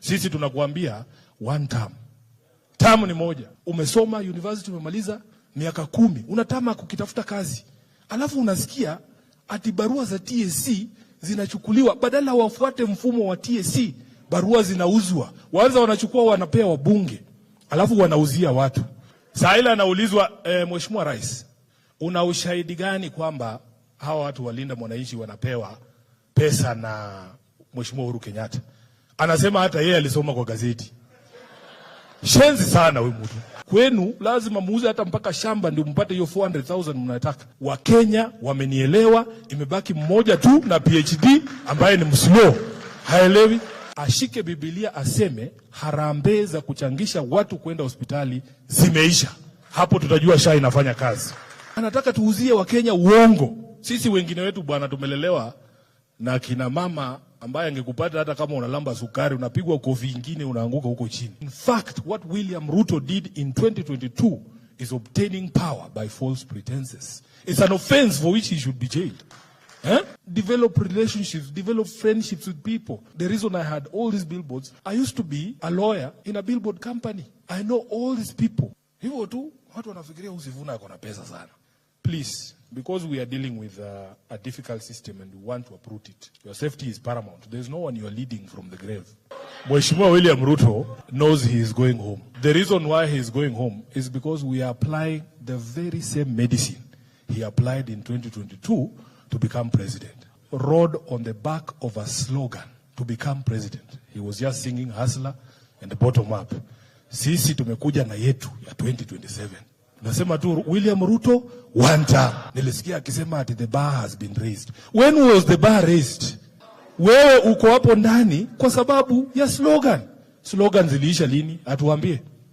Sisi tunakuambia one term. Term ni moja. Umesoma university, umemaliza miaka 10, unatama kukitafuta kazi. Alafu unasikia ati barua za TSC zinachukuliwa, badala wafuate mfumo wa TSC, barua zinauzwa. Waanza wanachukua wanapea wabunge, alafu wanauzia watu. Saila anaulizwa, Mheshimiwa Rais, una ushahidi gani kwamba hawa watu walinda mwananchi wanapewa pesa na Mheshimiwa Uhuru Kenyatta? Anasema hata yeye alisoma kwa gazeti. Shenzi sana wewe mtu. Kwenu lazima muuze hata mpaka shamba ndio mpate hiyo 400,000 mnataka. Wakenya wamenielewa, imebaki mmoja tu na PhD ambaye ni mslo. Haelewi. Ashike Biblia aseme harambee za kuchangisha watu kwenda hospitali zimeisha. Hapo tutajua SHA inafanya kazi. Anataka tuuzie Wakenya uongo. Sisi wengine wetu bwana tumelelewa na kina mama ambaye angekupata hata kama unalamba sukari unapigwa kofi ingine unaanguka huko chini. In fact, what William Ruto did in 2022 is obtaining power by false pretenses. It's an offense for which he should be jailed. Develop relationships, develop friendships with people. The reason I had all these billboards, I used to be a lawyer in a billboard company. I know all these people. Hivyo tu, watu wanafikiria Usivuna ako na pesa sana. Please, because we are dealing with a difficult system and we want to uproot it, your safety is paramount. There's no one you are leading from the grave. Mheshimiwa William Ruto knows he is going home. The reason why he is going home is because we are applying the very same medicine he applied in 2022 to become president. Rode on the back of a slogan to become president. He was just singing hustler and the bottom up. Sisi tumekuja na yetu ya 2027. Nasema tu William Ruto one term. Nilisikia akisema ati the bar has been raised. When was the bar raised? Wewe uko hapo ndani kwa sababu ya slogan. Slogan ziliisha lini? Atuambie.